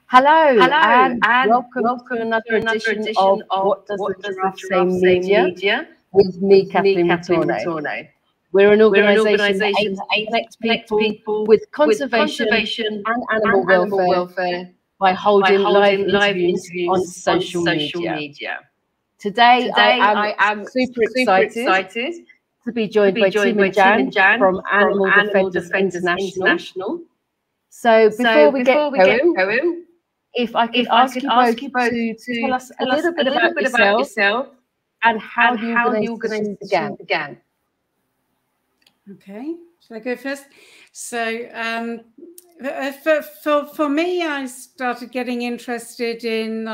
Hello, and welcome to another edition of What Does the Giraffe Say Media with me, Kathleen Retourne. We're an organisation that aims to connect people with conservation and animal welfare by holding live interviews on social media. Today, I am super excited to be joined by Tim and Jan from Animal Defenders International. So before we get going, if I could ask you both to tell us a little bit about yourself and how the organisation began. Okay, shall I go first? So for me, I started getting interested in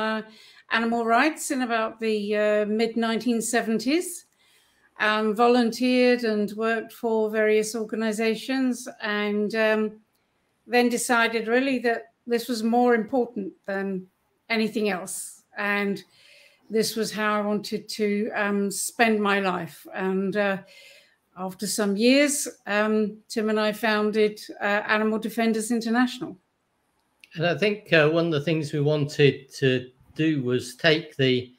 animal rights in about the mid-1970s. Volunteered and worked for various organisations, and then decided really that this was more important than anything else, and this was how I wanted to spend my life. And after some years, Tim and I founded Animal Defenders International. And I think one of the things we wanted to do was take the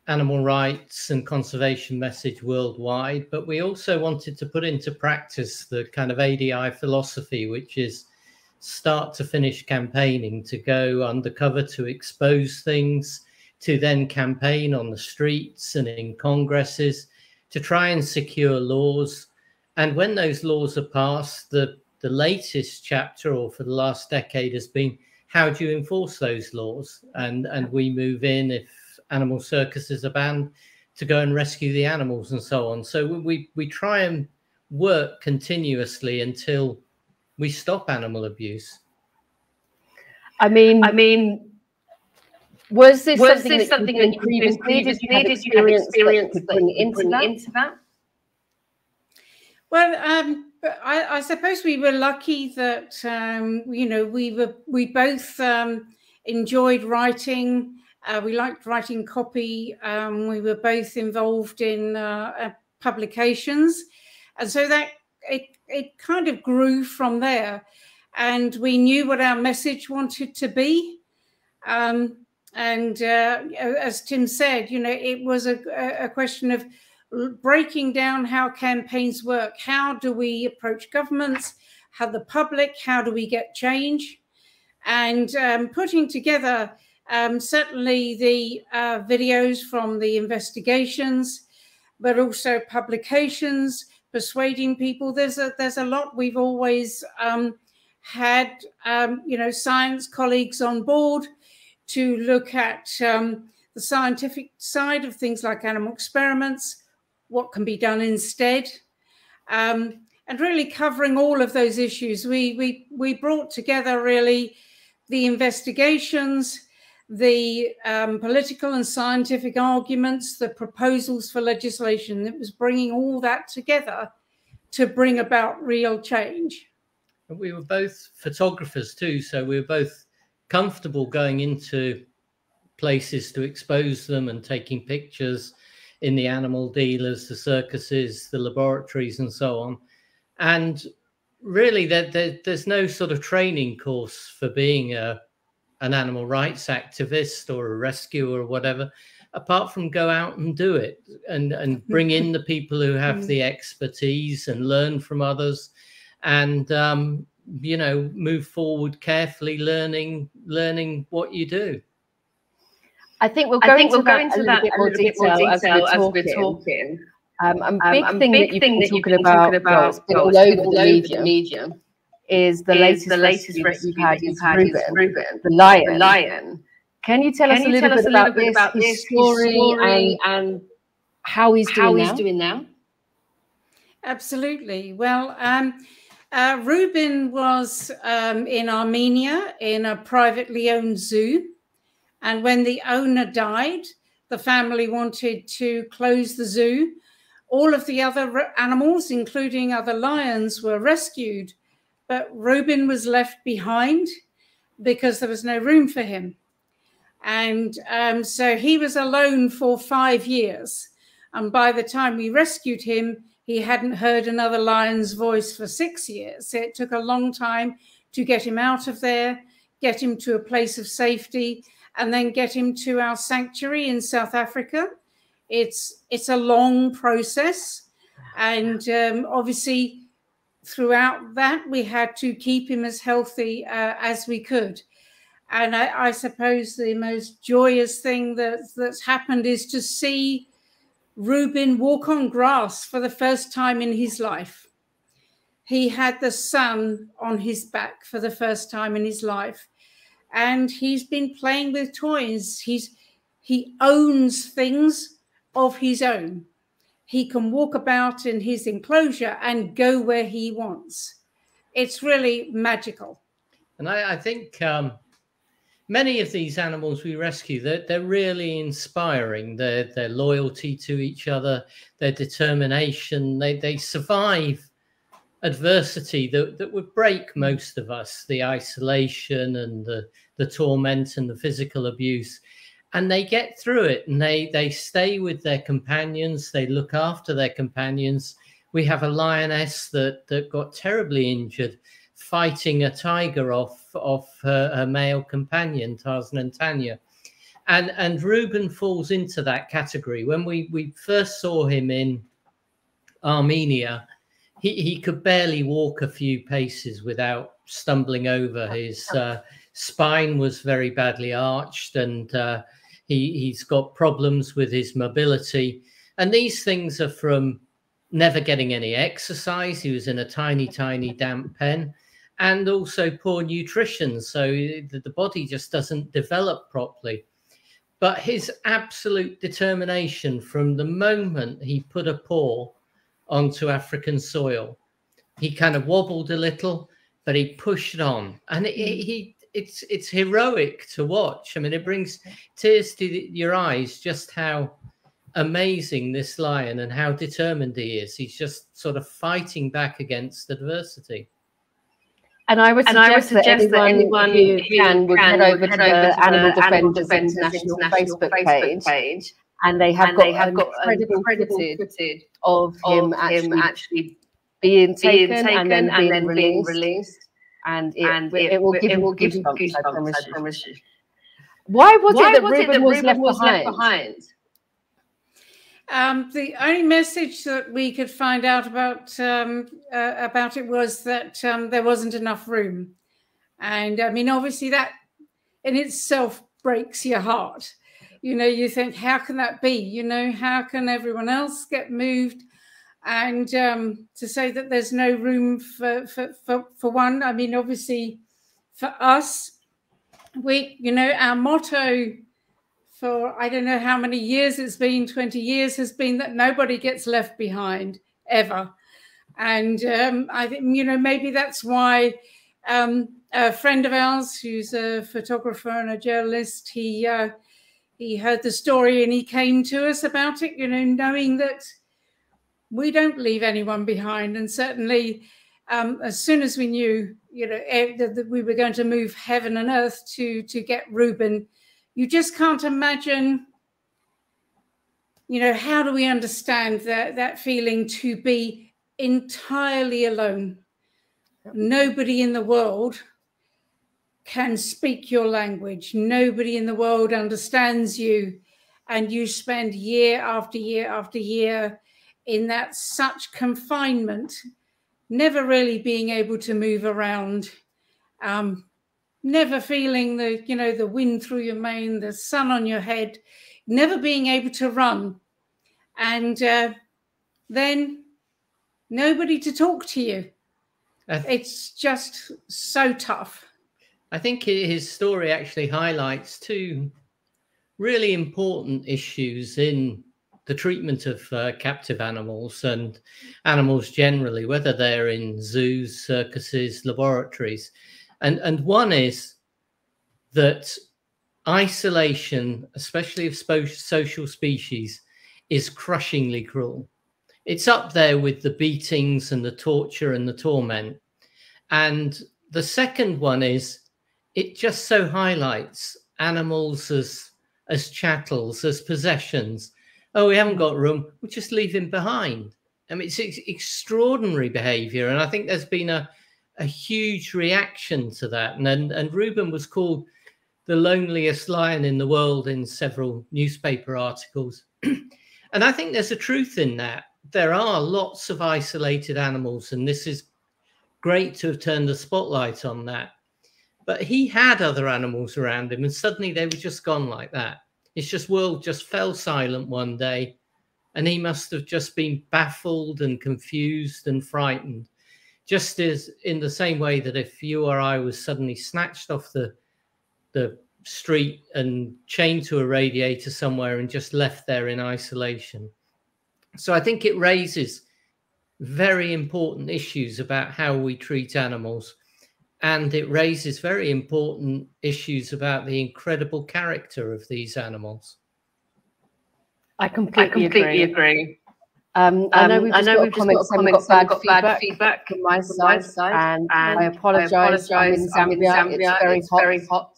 animal rights and conservation message worldwide, but we also wanted to put into practice the kind of ADI philosophy, which is start to finish campaigning, to go undercover, to expose things, to then campaign on the streets and in congresses, to try and secure laws. And when those laws are passed, the latest chapter, or for the last decade, has been how do you enforce those laws? And we move in, if animal circuses are banned, to go and rescue the animals and so on. So we try and work continuously until we stop animal abuse. I mean, was this something that you previously did you have experience that bring into that? Well, I suppose we were lucky that we both enjoyed writing. We liked writing copy. We were both involved in publications, and so that it kind of grew from there. And we knew what our message wanted to be. And as Tim said, it was a question of breaking down how campaigns work. How do we approach governments? How the public? How do we get change? And putting together certainly the videos from the investigations, but also publications, persuading people. There's a lot. We've always had science colleagues on board to look at the scientific side of things like animal experiments, what can be done instead, and really covering all of those issues. We brought together really the investigations, the political and scientific arguments, the proposals for legislation. It was bringing all that together to bring about real change. And we were both photographers too, so we were both comfortable going into places to expose them and taking pictures in the animal dealers, the circuses, the laboratories and so on. And really there's no sort of training course for being an animal rights activist or a rescuer or whatever, apart from go out and do it and bring in the people who have the expertise and learn from others, and move forward carefully, learning what you do. I think we'll go into that a little bit more detail as we're talking. A big thing that you've been talking about, it's been all over the media, is the latest rescue you've had is Reuben, the lion. Can you tell us a little bit about his story and how he's doing now? Absolutely. Well, Reuben was in Armenia in a privately owned zoo. And when the owner died, the family wanted to close the zoo. All of the other animals, including other lions, were rescued. But Reuben was left behind because there was no room for him. And so he was alone for 5 years. And by the time we rescued him, he hadn't heard another lion's voice for 6 years. So it took a long time to get him out of there, get him to a place of safety, and then get him to our sanctuary in South Africa. It's a long process, and obviously throughout that we had to keep him as healthy as we could. And I suppose the most joyous thing that's happened is to see Reuben walk on grass for the first time in his life. He had the sun on his back for the first time in his life. And he's been playing with toys. He owns things of his own. He can walk about in his enclosure and go where he wants. It's really magical. And I think many of these animals we rescue, they're really inspiring. Their loyalty to each other, their determination. They survive adversity that would break most of us, the isolation and the torment and the physical abuse. And they get through it, and they stay with their companions. They look after their companions. We have a lioness that got terribly injured fighting a tiger off her male companion, Tarzan and Tanya. And Reuben falls into that category. When we first saw him in Armenia, he could barely walk a few paces without stumbling over. His spine was very badly arched, and he's got problems with his mobility. And these things are from never getting any exercise. He was in a tiny, tiny damp pen, and also poor nutrition. So the body just doesn't develop properly. But his absolute determination from the moment he put a paw onto African soil, he kind of wobbled a little, but he pushed on. And it's heroic to watch. I mean, it brings tears to your eyes just how amazing this lion and how determined he is. He's just sort of fighting back against adversity. And I would suggest that anyone who can would head over to the Animal Defenders International Facebook page, and they have got incredible footage of him actually being taken and then being released. And it will give you goosebumps, I promise you. Why was it that Reuben was left behind? The only message that we could find out about it was that there wasn't enough room. And I mean, obviously that in itself breaks your heart. You know, you think, how can that be? You know, how can everyone else get moved? And to say that there's no room for one, I mean, obviously for us, our motto for I don't know how many years it's been, 20 years, has been that nobody gets left behind ever. And I think, maybe that's why a friend of ours who's a photographer and a journalist, he heard the story and he came to us about it, knowing that we don't leave anyone behind. And certainly as soon as we knew, that we were going to move heaven and earth to get Reuben, you just can't imagine, how do we understand that feeling to be entirely alone? Nobody in the world can speak your language. Nobody in the world understands you. And you spend year after year after year in that such confinement, never really being able to move around, never feeling the wind through your mane, the sun on your head, never being able to run. And then nobody to talk to you. It's just so tough. I think his story actually highlights two really important issues in the treatment of captive animals and animals generally, whether they're in zoos, circuses, laboratories. And one is that isolation, especially of social species, is crushingly cruel. It's up there with the beatings and the torture and the torment. And the second one is it just so highlights animals as chattels, as possessions. Oh, we haven't got room, we'll just leave him behind. I mean, it's extraordinary behavior. And I think there's been a a huge reaction to that. And Ruben was called the loneliest lion in the world in several newspaper articles. And I think there's a truth in that. There are lots of isolated animals, and this is great to have turned the spotlight on that. But he had other animals around him, and suddenly they were just gone like that. It's just world just fell silent one day, and he must have just been baffled and confused and frightened. Just as in the same way that if you or I was suddenly snatched off the street and chained to a radiator somewhere and just left there in isolation. So I think it raises very important issues about how we treat animals. And it raises very important issues about the incredible character of these animals. I completely agree. I know we've just got comments saying we've got bad feedback from my side, and I apologise. I'm in Zambia. It's very hot,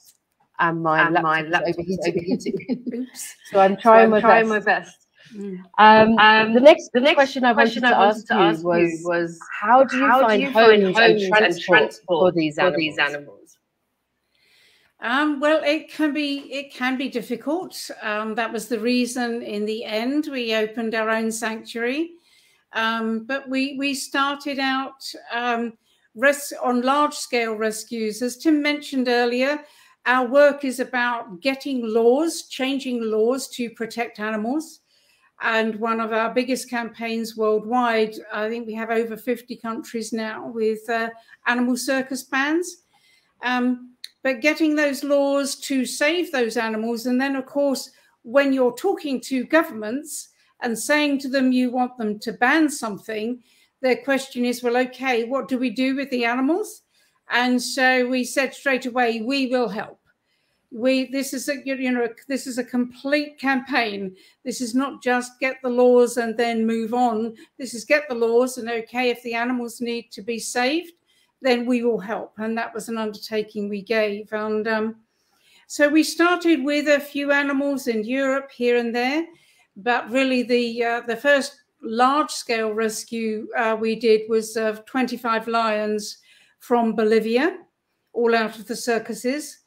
and my laptop is overheating. Oops. So I'm trying my best. The next question I wanted to ask you was how do you find homes and transport for these animals? Well, it can be difficult. That was the reason in the end we opened our own sanctuary. But we started out on large scale rescues. As Tim mentioned earlier, our work is about changing laws to protect animals. And one of our biggest campaigns worldwide, I think we have over 50 countries now with animal circus bans. But getting those laws to save those animals, and then, of course, when you're talking to governments and saying to them you want them to ban something, their question is, well, okay, what do we do with the animals? And so we said straight away, we will help. This is a complete campaign. This is not just get the laws and then move on. This is get the laws, and okay, if the animals need to be saved, then we will help. And that was an undertaking we gave. And so we started with a few animals in Europe here and there, but really the first large-scale rescue we did was of 25 lions from Bolivia, all out of the circuses.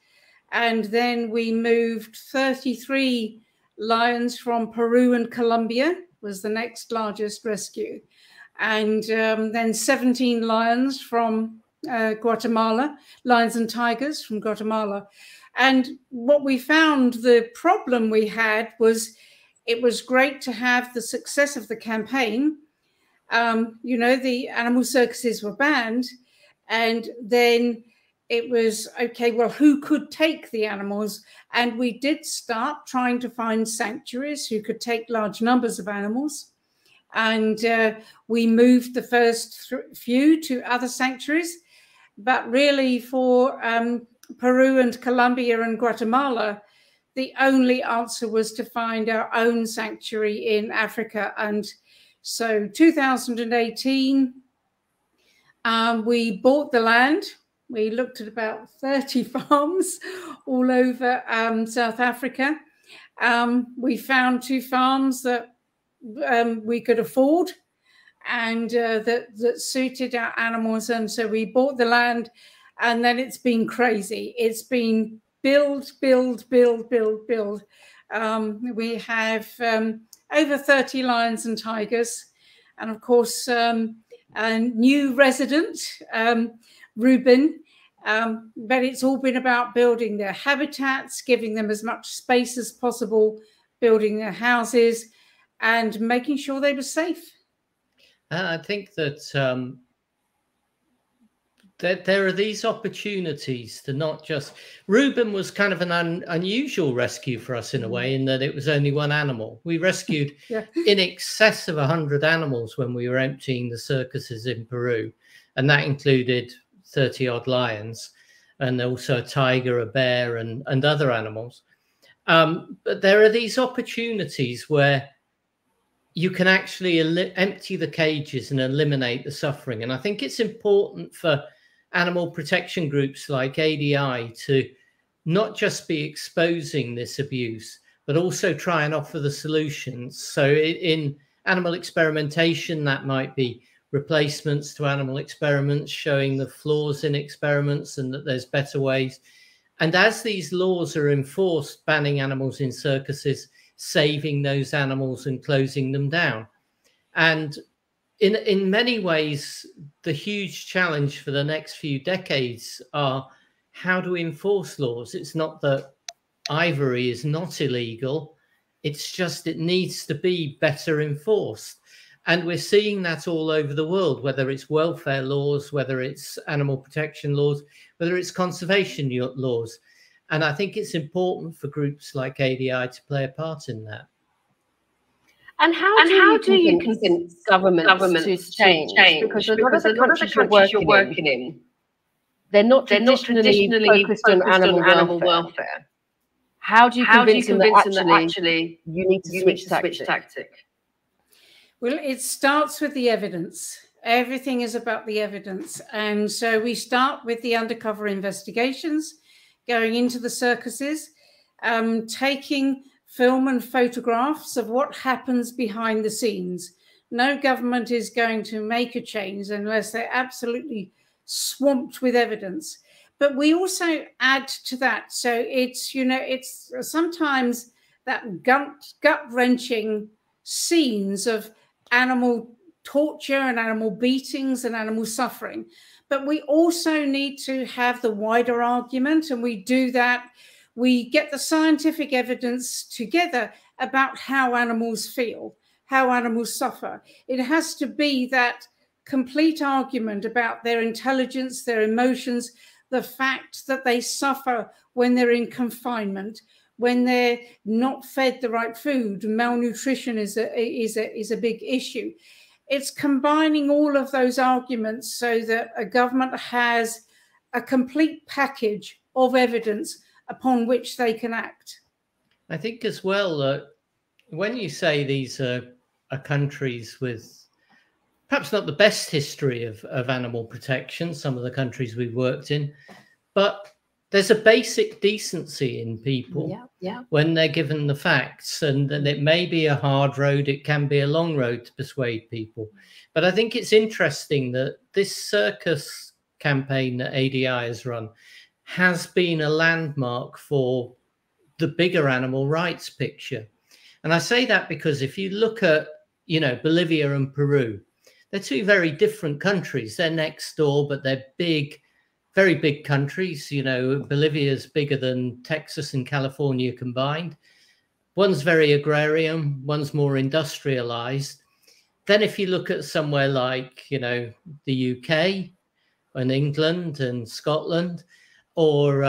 And then we moved 33 lions from Peru and Colombia, was the next largest rescue. And then 17 lions from Guatemala, lions and tigers from Guatemala. And what we found, the problem we had was, it was great to have the success of the campaign. The animal circuses were banned, and then it was, okay, well, who could take the animals? And we did start trying to find sanctuaries who could take large numbers of animals. And we moved the first few to other sanctuaries. But really for Peru and Colombia and Guatemala, the only answer was to find our own sanctuary in Africa. And so 2018, we bought the land. We looked at about 30 farms all over South Africa. We found 2 farms that we could afford and that suited our animals. And so we bought the land, and then it's been crazy. It's been build. We have over 30 lions and tigers. And of course, a new resident, Ruben, but it's all been about building their habitats, giving them as much space as possible, building their houses, and making sure they were safe. I think that there are these opportunities to not just... Ruben was kind of an unusual rescue for us in a way, in that it was only one animal. We rescued in excess of 100 animals when we were emptying the circuses in Peru, and that included 30-odd lions, and also a tiger, a bear, and other animals. But there are these opportunities where you can actually empty the cages and eliminate the suffering. And I think it's important for animal protection groups like ADI to not just be exposing this abuse, but also try and offer the solutions. So in animal experimentation, that might be replacements to animal experiments, showing the flaws in experiments and that there's better ways. And as these laws are enforced, banning animals in circuses, saving those animals and closing them down. And in many ways, the huge challenge for the next few decades are how do we enforce laws? It's not that ivory is not illegal. It's just it needs to be better enforced. And we're seeing that all over the world, whether it's welfare laws, whether it's animal protection laws, whether it's conservation laws. And I think it's important for groups like ADI to play a part in that. And how do you convince governments to change? Because a lot of the countries you're working in, they're not traditionally focused on animal welfare. How do you convince them that actually you need to switch tactic? Well, it starts with the evidence. Everything is about the evidence. And so we start with the undercover investigations, going into the circuses, taking film and photographs of what happens behind the scenes. No government is going to make a change unless they're absolutely swamped with evidence. But we also add to that. So it's, you know, it's sometimes that gut-wrenching scenes of animal torture and animal beatings and animal suffering. But we also need to have the wider argument, and we do that. We get the scientific evidence together about how animals feel, how animals suffer. It has to be that complete argument about their intelligence, their emotions, the fact that they suffer when they're in confinement, when they're not fed the right food. Malnutrition is a big issue. It's combining all of those arguments so that a government has a complete package of evidence upon which they can act. I think as well, when you say these are countries with perhaps not the best history of animal protection, some of the countries we've worked in, but there's a basic decency in people when they're given the facts, and it may be a hard road, it can be a long road to persuade people. But I think it's interesting that this circus campaign that ADI has run has been a landmark for the bigger animal rights picture. And I say that because if you look at, you know, Bolivia and Peru, they're two very different countries. They're next door, but they're big, very big countries. You know, Bolivia's bigger than Texas and California combined. One's very agrarian, one's more industrialized. Then if you look at somewhere like, you know, the UK and England and Scotland, or,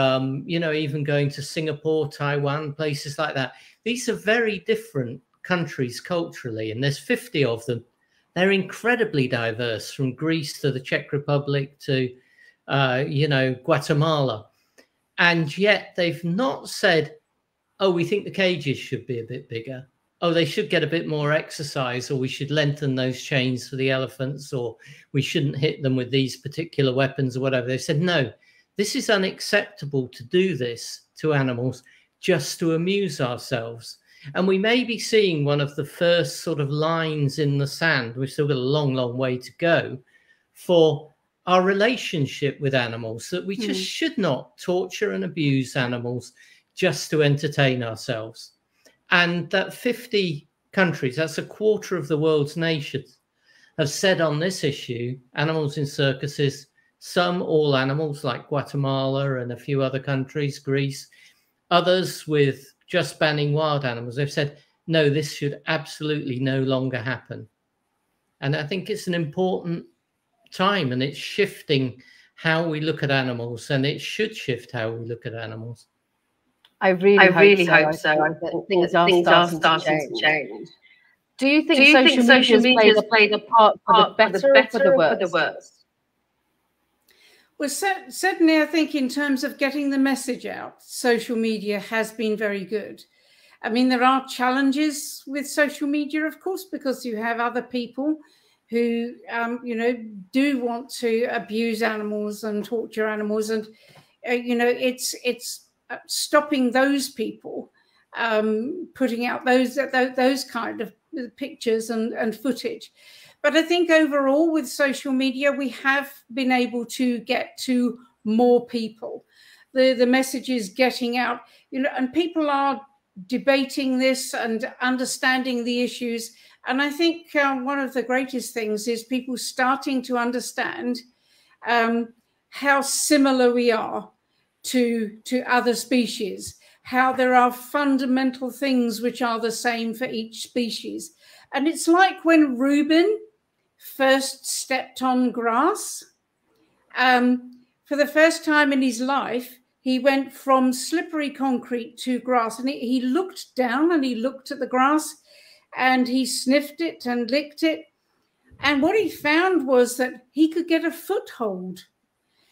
you know, even going to Singapore, Taiwan, places like that, these are very different countries culturally, and there's 50 of them. They're incredibly diverse, from Greece to the Czech Republic to, you know, Guatemala. And yet they've not said, oh, we think the cages should be a bit bigger. Oh, they should get a bit more exercise, or we should lengthen those chains for the elephants, or we shouldn't hit them with these particular weapons or whatever. They said, no, this is unacceptable to do this to animals just to amuse ourselves. And we may be seeing one of the first sort of lines in the sand. We've still got a long, long way to go for our relationship with animals, that we just should not torture and abuse animals just to entertain ourselves. And that 50 countries, that's a quarter of the world's nations, have said on this issue, animals in circuses, some all animals like Guatemala and a few other countries, Greece, others with just banning wild animals. They've said, no, this should absolutely no longer happen. And I think it's an important time, and it's shifting how we look at animals, and it should shift how we look at animals. I really hope so. I think things are starting to change. Do you think social media has played a part for the better or for the worse? Well, certainly, I think in terms of getting the message out, social media has been very good. I mean, there are challenges with social media, of course, because you have other people who, you know, do want to abuse animals and torture animals. And, you know, it's stopping those people putting out those kind of pictures and footage. But I think overall with social media, we have been able to get to more people. The message is getting out, you know, and people are debating this and understanding the issues. And I think one of the greatest things is people starting to understand how similar we are to other species, how there are fundamental things which are the same for each species. And it's like when Reuben first stepped on grass. For the first time in his life, he went from slippery concrete to grass, and he looked down and he looked at the grass and he sniffed it and licked it. And what he found was that he could get a foothold.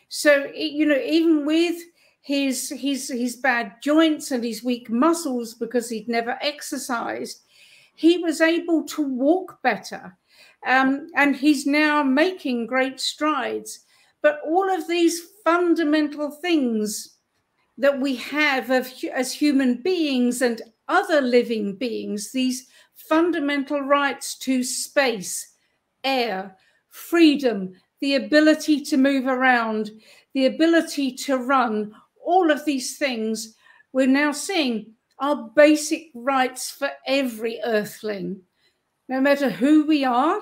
So, you know, even with his bad joints and his weak muscles, because he'd never exercised, he was able to walk better. And he's now making great strides. But all of these fundamental things that we have as human beings and other living beings, these fundamental rights to space, air, freedom, the ability to move around, the ability to run, all of these things we're now seeing are basic rights for every earthling. No matter who we are,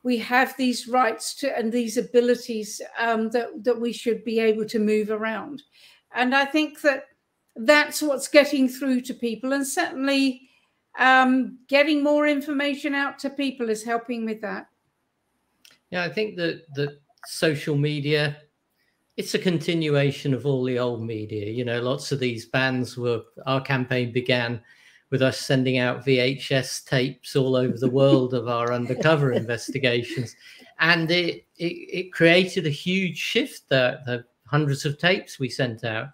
we have these rights to and these abilities that we should be able to move around. And I think that that's what's getting through to people, and certainly getting more information out to people is helping with that. Yeah, I think that social media, it's a continuation of all the old media. You know, lots of these bands our campaign began with us sending out VHS tapes all over the world of our undercover investigations. And it created a huge shift, the hundreds of tapes we sent out.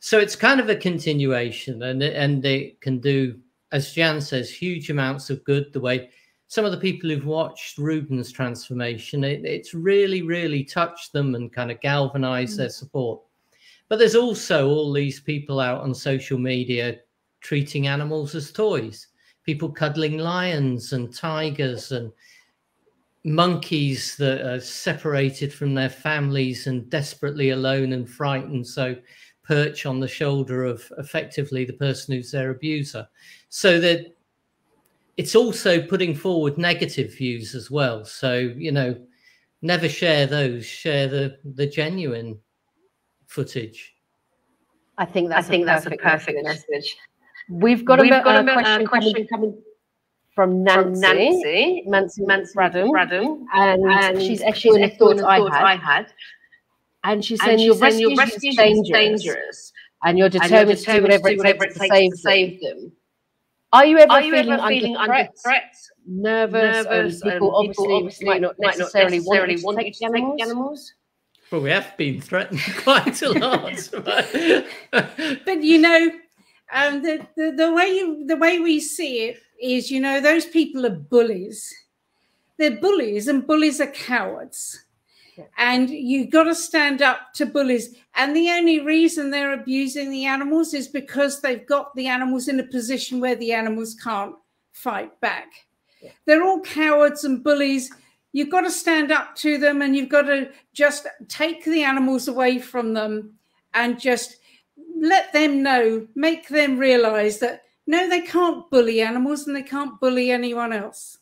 So it's kind of a continuation, and it can do, as Jan says, huge amounts of good. The way some of the people who've watched Reuben's transformation, it's really, really touched them and kind of galvanized their support. But there's also all these people out on social media treating animals as toys, people cuddling lions and tigers and monkeys that are separated from their families and desperately alone and frightened, so perch on the shoulder of effectively the person who's their abuser. So that it's also putting forward negative views as well. So, you know, never share those, share the genuine footage. I think that's a perfect message. We've got a question coming from Nancy Bradham, and she's echoing the thoughts I had. And she's saying your rescue is dangerous, and you're determined to do whatever it takes to save them. Are you ever feeling under threat, nervous, and people obviously might not necessarily want you to take the animals? Well, we have been threatened quite a lot. But you know, the way we see it is, you know, those people are bullies. They're bullies, and bullies are cowards. Yeah. And you've got to stand up to bullies. And the only reason they're abusing the animals is because they've got the animals in a position where the animals can't fight back. Yeah. They're all cowards and bullies. You've got to stand up to them, and you've got to just take the animals away from them and just let them know, make them realize that, no, they can't bully animals and they can't bully anyone else.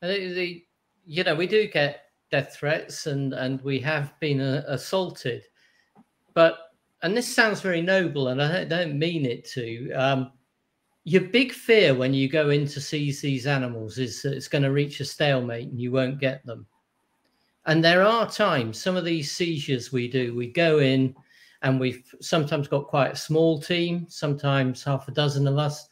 You know, we do get death threats, and we have been assaulted. And this sounds very noble, and I don't mean it to. Your big fear when you go in to seize these animals is that it's going to reach a stalemate and you won't get them. And there are times, some of these seizures we go in, and we've sometimes got quite a small team, sometimes half a dozen of us,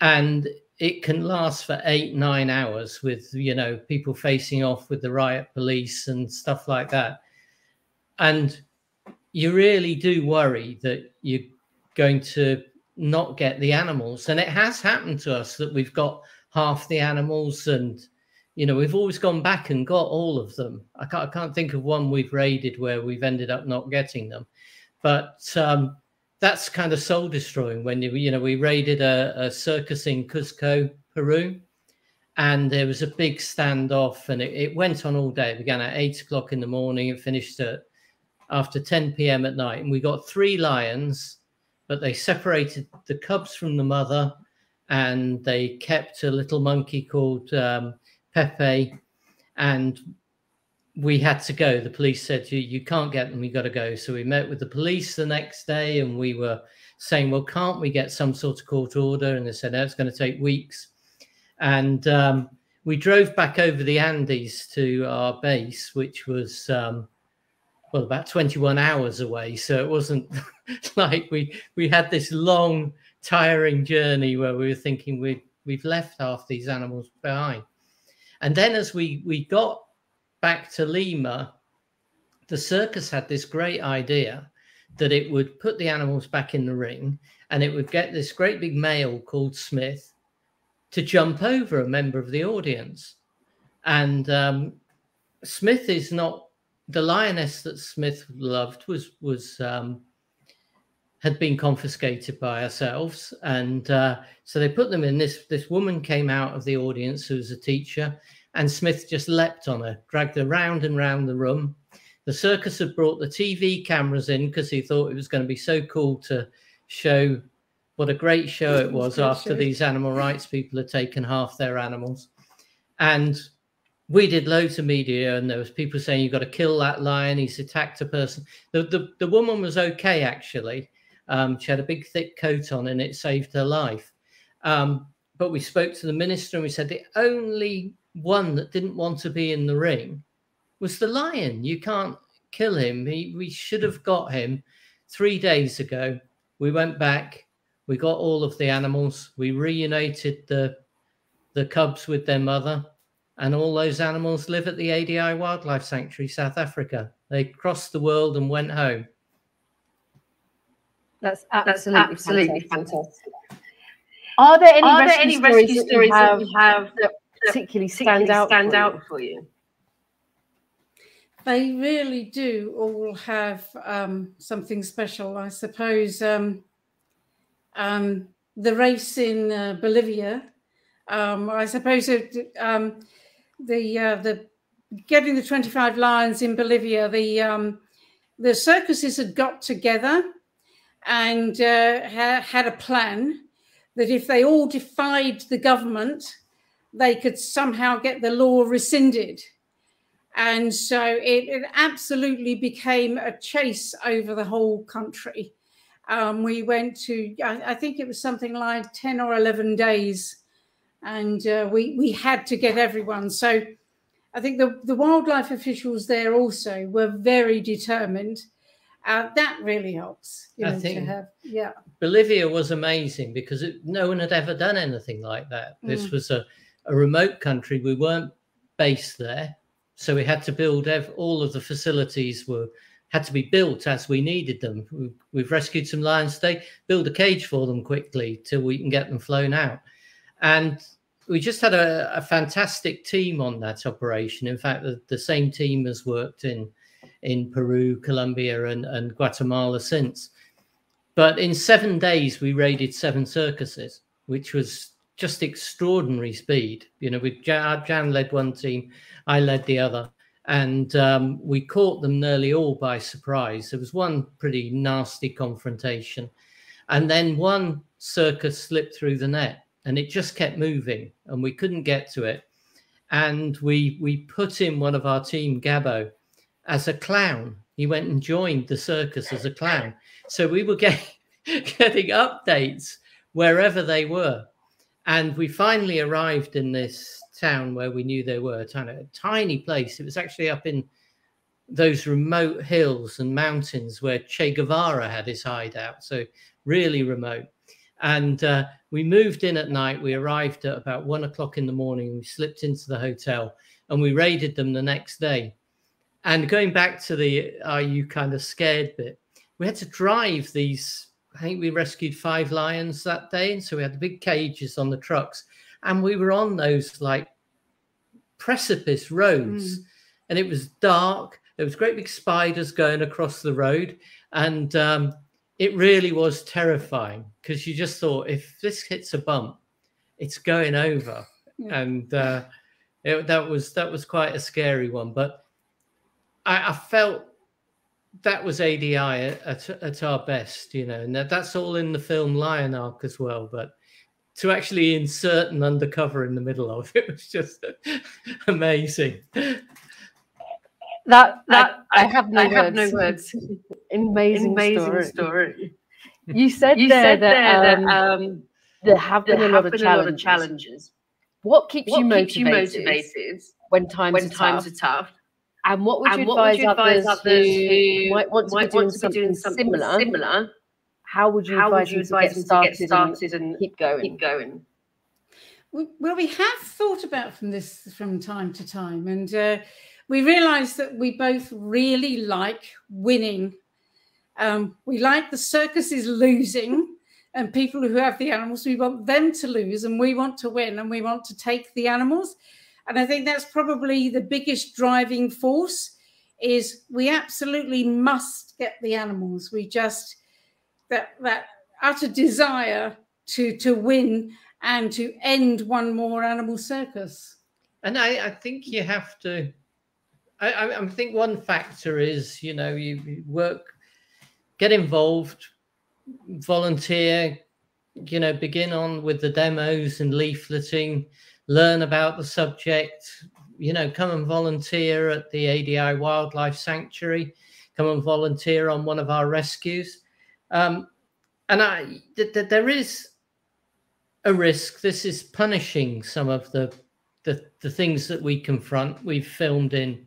and it can last for 8-9 hours with, you know, people facing off with the riot police and stuff like that. And you really do worry that you're going to not get the animals. And it has happened to us that we've got half the animals, and, you know, we've always gone back and got all of them. I can't think of one we've raided where we've ended up not getting them. But that's kind of soul destroying when we raided a circus in Cusco, Peru, and there was a big standoff, and it went on all day. It began at 8 o'clock in the morning and finished after 10 p.m. at night. And we got 3 lions, but they separated the cubs from the mother, and they kept a little monkey called Pepe, and we had to go. The police said, you can't get them, you got to go. So we met with the police the next day, and we were saying, well, can't we get some sort of court order? And they said, no, it's going to take weeks. And we drove back over the Andes to our base, which was, well, about 21 hours away. So it wasn't like we had this long, tiring journey where we were thinking we've left half these animals behind. And then as we got back to Lima, the circus had this great idea that it would put the animals back in the ring, and it would get this great big male called Smith to jump over a member of the audience. And Smith is not the lioness that Smith loved had been confiscated by ourselves, and so they put them in. This woman came out of the audience who was a teacher, and Smith just leapt on her, dragged her round and round the room. The circus had brought the TV cameras in because he thought it was going to be so cool to show what a great show it was after these animal rights people had taken half their animals. And we did loads of media, and there was people saying, you've got to kill that lion, he's attacked a person. The woman was okay, actually. She had a big thick coat on, and it saved her life. But we spoke to the minister, and we said the only one that didn't want to be in the ring was the lion. You can't kill him. We should have got him 3 days ago. We went back, we got all of the animals, we reunited the cubs with their mother, and all those animals live at the ADI Wildlife Sanctuary, South Africa. They crossed the world and went home. That's absolutely fantastic. Are there any rescue stories that you have that particularly stand out for you? They really do all have something special, I suppose. The race in Bolivia, I suppose the getting the 25 lions in Bolivia, the circuses had got together and had a plan that if they all defied the government, they could somehow get the law rescinded. And so it absolutely became a chase over the whole country. We went to, I think it was something like 10 or 11 days, and we had to get everyone. So I think the wildlife officials there also were very determined. That really helps, you know, to have, yeah. Bolivia was amazing because no one had ever done anything like that. This was a remote country. We weren't based there. So we had to build, all of the facilities had to be built as we needed them. We've rescued some lions today, build a cage for them quickly till we can get them flown out. And we just had a fantastic team on that operation. In fact, the same team has worked in Peru, Colombia, and Guatemala since. But in 7 days, we raided 7 circuses, which was just extraordinary speed. You know, Jan led one team, I led the other, and we caught them nearly all by surprise. There was one pretty nasty confrontation, and then one circus slipped through the net, and it just kept moving, and we couldn't get to it. And we put in one of our team, Gabbo, as a clown. He went and joined the circus as a clown. So we were getting updates wherever they were. And we finally arrived in this town where we knew they were, a tiny place. It was actually up in those remote hills and mountains where Che Guevara had his hideout. So really remote. And we moved in at night. We arrived at about 1 o'clock in the morning. We slipped into the hotel and we raided them the next day. And going back to the are you kind of scared bit, we had to drive these. I think we rescued 5 lions that day. And so we had the big cages on the trucks, and we were on those like precipice roads, and it was dark. There was great big spiders going across the road. And it really was terrifying because you just thought, if this hits a bump, it's going over. And that was quite a scary one. But I felt that was ADI at our best, you know, and that's all in the film Lion Arc as well. But to actually insert an Undercover in the middle of it was just amazing. I have no words. Amazing story. You said that there have been a lot of challenges. What keeps you motivated when times are tough? And what would you advise others who might want to be doing something similar? How would you advise them to get started and keep going? Well, we have thought about this from time to time, and we realised that we both really like winning. We like the circus is losing, and people who have the animals, we want them to lose, and we want to win, and we want to take the animals. And I think that's probably the biggest driving force, is we absolutely must get the animals. We just, that utter desire to win and to end one more animal circus. And I think you have to, I think one factor is, you know, you work, get involved, volunteer, you know, begin on with the demos and leafleting, learn about the subject, you know, come and volunteer at the ADI Wildlife Sanctuary, come and volunteer on one of our rescues. And there is a risk. This is punishing some of the things that we confront. We've filmed in,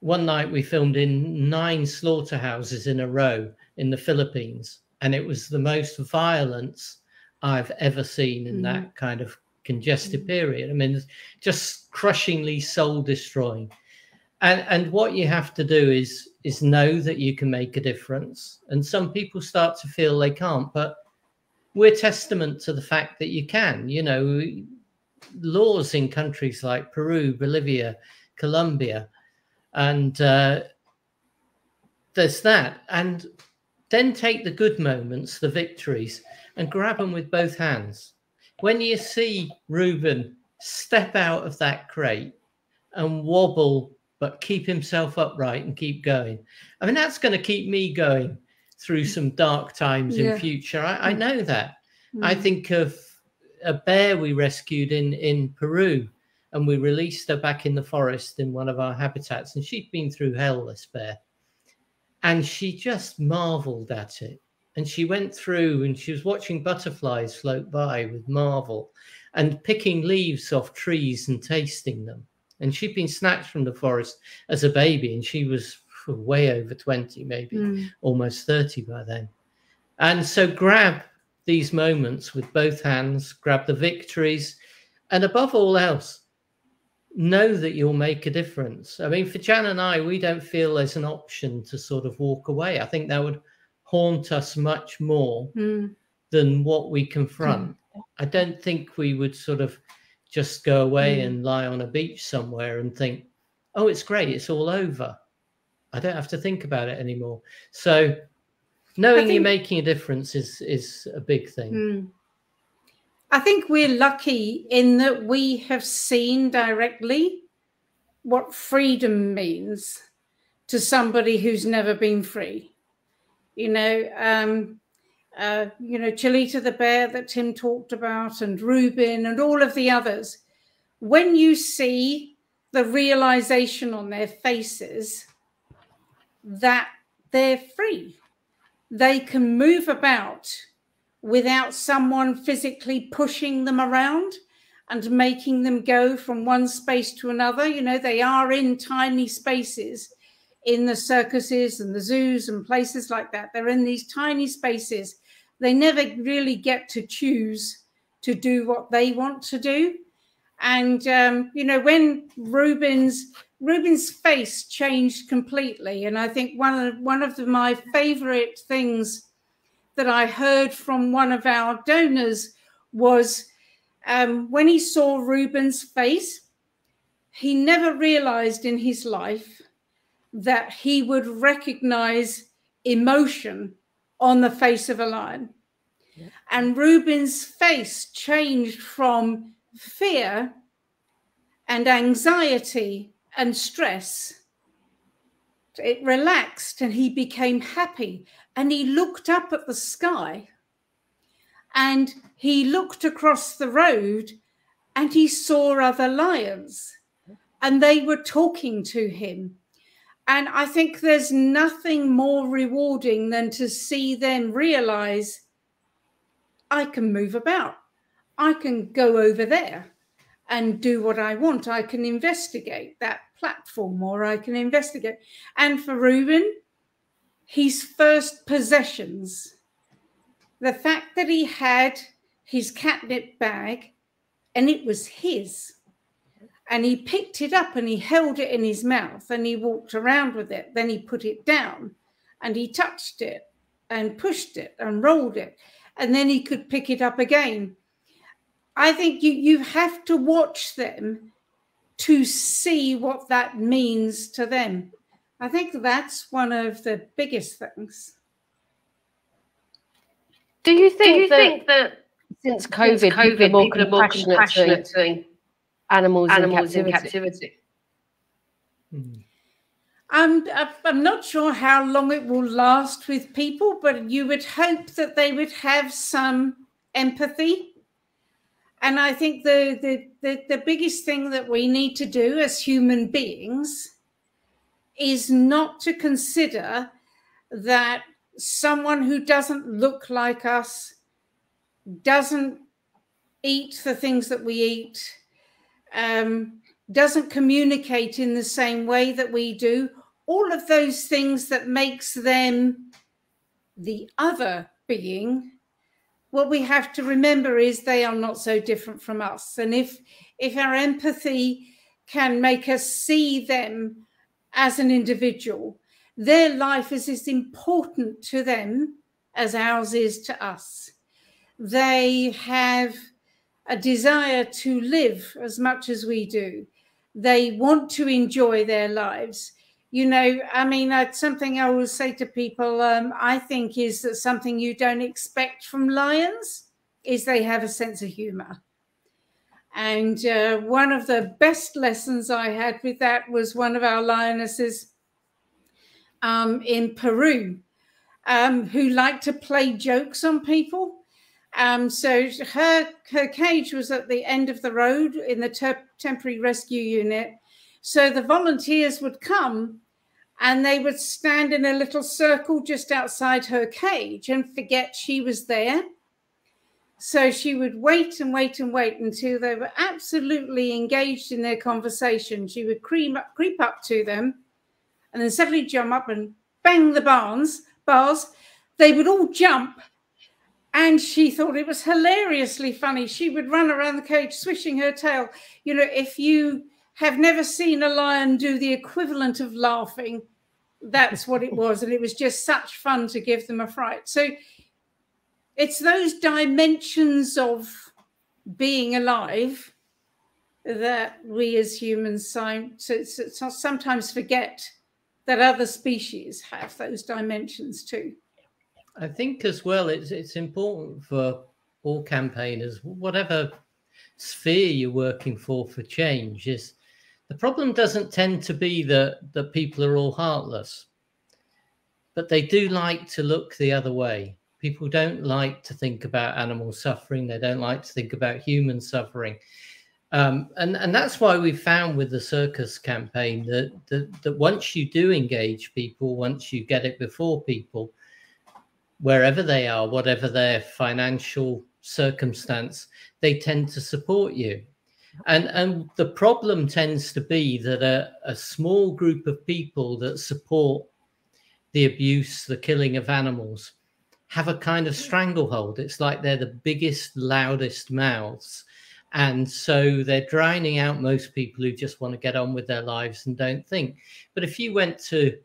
one night we filmed in 9 slaughterhouses in a row in the Philippines. And it was the most violence I've ever seen in that kind of congested period. I mean, just crushingly soul destroying. And what you have to do is know that you can make a difference. And some people start to feel they can't, but we're testament to the fact that you can. You know, laws in countries like Peru, Bolivia, Colombia, and there's that. And then take the good moments, the victories, and grab them with both hands. When you see Reuben step out of that crate and wobble, but keep himself upright and keep going, I mean, that's going to keep me going through some dark times in future. I know that. I think of a bear we rescued in Peru, and we released her back in the forest in one of our habitats, and she'd been through hell, this bear. And she just marveled at it. And she went through and she was watching butterflies float by with marvel and picking leaves off trees and tasting them. And she'd been snatched from the forest as a baby, and she was way over 20, maybe almost 30 by then. And so grab these moments with both hands, grab the victories, and above all else, know that you'll make a difference. I mean, for Jan and I, we don't feel there's an option to sort of walk away. I think that would haunt us much more than what we confront. I don't think we would sort of just go away and lie on a beach somewhere and think, oh, it's great, it's all over, I don't have to think about it anymore. So knowing you're making a difference is a big thing. I think we're lucky in that we have seen directly what freedom means to somebody who's never been free. You know, Cholita the bear that Tim talked about, and Reuben and all of the others. When you see the realization on their faces that they're free, they can move about without someone physically pushing them around and making them go from one space to another. You know, they are in tiny spaces in the circuses and the zoos and places like that. They're in these tiny spaces. They never really get to choose to do what they want to do. And, when Reuben's face changed completely. And I think one of my favorite things that I heard from one of our donors was when he saw Reuben's face, he never realized in his life that he would recognize emotion on the face of a lion. Yeah. And Reuben's face changed from fear and anxiety and stress, it relaxed and he became happy. And he looked up at the sky and he looked across the road and he saw other lions and they were talking to him. And I think there's nothing more rewarding than to see them realize, I can move about. I can go over there and do what I want. I can investigate that platform, or I can investigate. And for Reuben, his first possessions, the fact that he had his catnip bag and it was his, and he picked it up and he held it in his mouth and he walked around with it. Then he put it down and he touched it and pushed it and rolled it. And then he could pick it up again. I think you have to watch them to see what that means to them. I think that's one of the biggest things. Do you think that since COVID people are more compassionate to animals in captivity? I'm not sure how long it will last with people, but you would hope that they would have some empathy. And I think the biggest thing that we need to do as human beings is not to consider that someone who doesn't look like us, doesn't eat the things that we eat, doesn't communicate in the same way that we do, all of those things that makes them the other being, what we have to remember is they are not so different from us. And if our empathy can make us see them as an individual, their life is as important to them as ours is to us. They have a desire to live as much as we do. They want to enjoy their lives. You know, I mean, something I will say to people, I think is that something you don't expect from lions is they have a sense of humor. And one of the best lessons I had with that was one of our lionesses in Peru, who liked to play jokes on people. So her cage was at the end of the road in the temporary rescue unit. So the volunteers would come and they would stand in a little circle just outside her cage and forget she was there. So she would wait and wait and wait until they were absolutely engaged in their conversation. She would creep up to them and then suddenly jump up and bang the bars. They would all jump. And she thought it was hilariously funny. She would run around the cage, swishing her tail. You know, if you have never seen a lion do the equivalent of laughing, that's what it was. And it was just such fun to give them a fright. So it's those dimensions of being alive that we as humans sometimes forget that other species have those dimensions too. I think as well, it's important for all campaigners, whatever sphere you're working for change, is the problem doesn't tend to be that people are all heartless, but they do like to look the other way. People don't like to think about animal suffering. They don't like to think about human suffering. And that's why we found with the Circus campaign that once you do engage people, once you get it before people, wherever they are, whatever their financial circumstance, they tend to support you. And the problem tends to be that a small group of people that support the abuse, the killing of animals, have a kind of stranglehold. It's like they're the biggest, loudest mouths. And so they're drowning out most people who just want to get on with their lives and don't think. But if you went to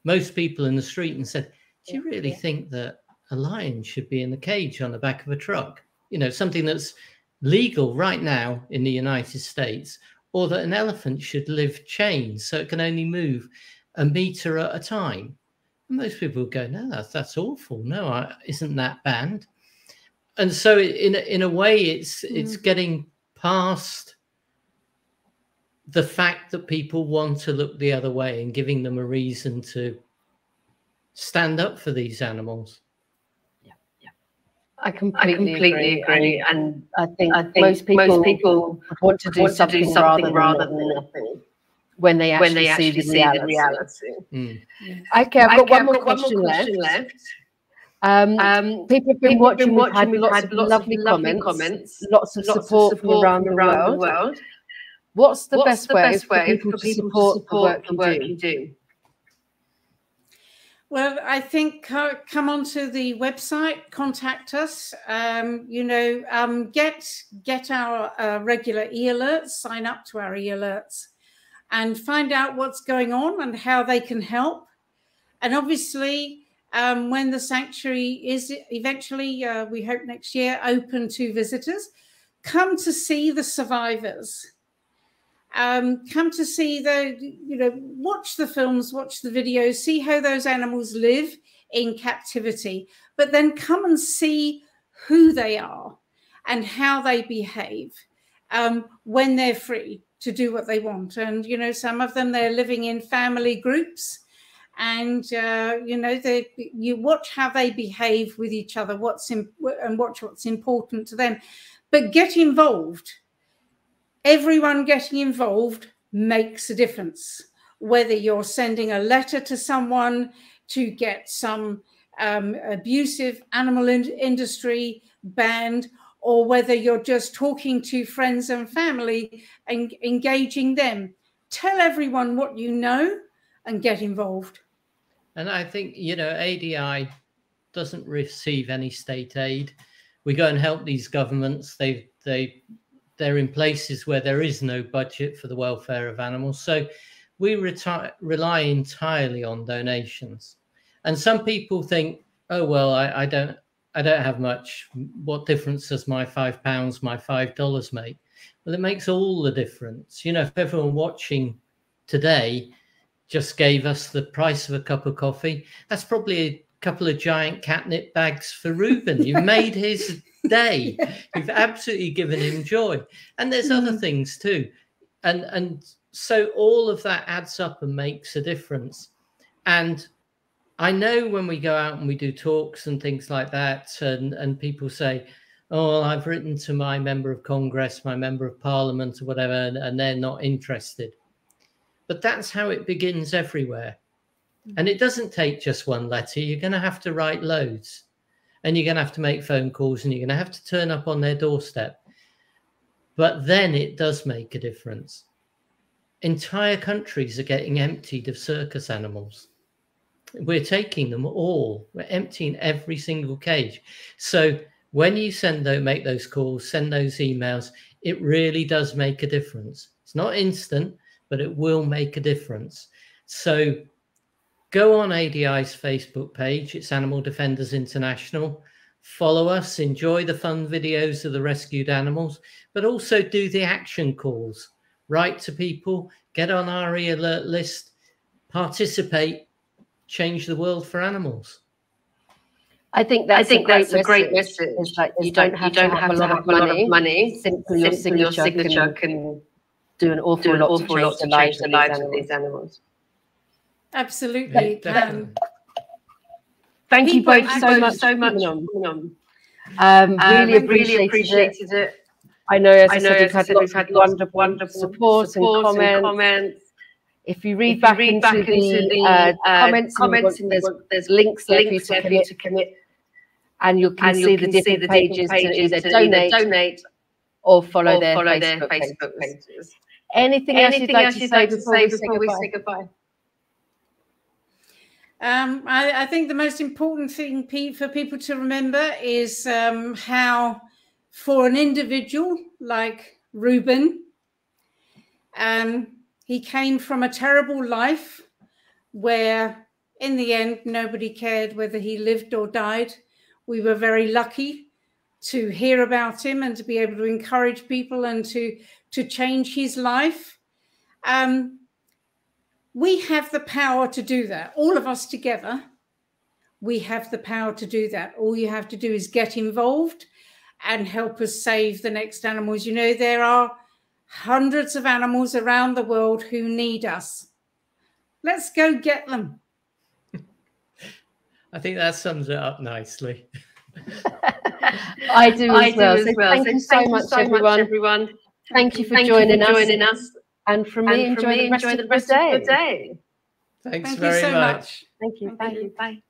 most people in the street and said, do you really think that a lion should be in the cage on the back of a truck? You know, something that's legal right now in the United States, or that an elephant should live chained so it can only move a meter at a time. And most people would go, no, that's awful. No, isn't that banned? And so in a way, it's getting past the fact that people want to look the other way and giving them a reason to stand up for these animals. I completely agree. And I think most people want to do something rather than nothing when they actually see the reality. Mm. Okay, I've got one more question left. People have been watching. We've had lots of lovely comments, lots of support from around the world. What's the best way for people to support the work you do? Well, I think come onto the website, contact us. Get our regular e-alerts, sign up to our e-alerts, and find out what's going on and how they can help. And obviously, when the sanctuary is eventually, we hope next year, open to visitors, come to see the survivors. Come to see watch the films, watch the videos, see how those animals live in captivity, but then come and see who they are and how they behave when they're free to do what they want. And, some of them, they're living in family groups, and, you watch how they behave with each other, and watch what's important to them, but get involved. Everyone getting involved makes a difference, whether you're sending a letter to someone to get some abusive animal industry banned, or whether you're just talking to friends and family and engaging them. Tell everyone what you know and get involved. And I think, ADI doesn't receive any state aid. We go and help these governments. They're in places where there is no budget for the welfare of animals. So we rely entirely on donations. And some people think, oh, well, I don't have much. What difference does my £5, my $5 make? Well, it makes all the difference. If everyone watching today just gave us the price of a cup of coffee, that's probably a couple of giant catnip bags for Reuben. You've made his day. You've absolutely given him joy. And there's other things too. And so all of that adds up and makes a difference. And I know when we go out and we do talks and things like that, and people say, oh, well, I've written to my member of Congress, my member of Parliament or whatever, and they're not interested. But that's how it begins everywhere. And it doesn't take just one letter. You're going to have to write loads. And you're going to have to make phone calls, and you're going to have to turn up on their doorstep. But then it does make a difference. Entire countries are getting emptied of circus animals. We're taking them all. We're emptying every single cage. So when you make those calls, send those emails, it really does make a difference. It's not instant, but it will make a difference. So go on ADI's Facebook page. It's Animal Defenders International. Follow us. Enjoy the fun videos of the rescued animals, but also do the action calls. Write to people. Get on our e-alert list. Participate. Change the world for animals. I think that's a great message. It's like you don't have to have a lot of money. Simply your signature can do an awful lot to change the lives of these animals. Absolutely. Thank you both so much. Really appreciated it. I know, as I said, we've had wonderful support and comments. If you read back into the comments, there's links there for you to commit, and you can see the different pages to either donate or follow their Facebook pages. Anything else you'd like to say before we say goodbye? I think the most important thing for people to remember is how, for an individual like Reuben, he came from a terrible life where, in the end, nobody cared whether he lived or died. We were very lucky to hear about him and to be able to encourage people and to change his life. We have the power to do that. All of us together, we have the power to do that. All you have to do is get involved and help us save the next animals. You know, there are hundreds of animals around the world who need us. Let's go get them. I think that sums it up nicely. I do as well. So thank you so much, everyone. Thank you for joining us. And from me, enjoy the rest of the day. Thanks very much. Thank you. Bye.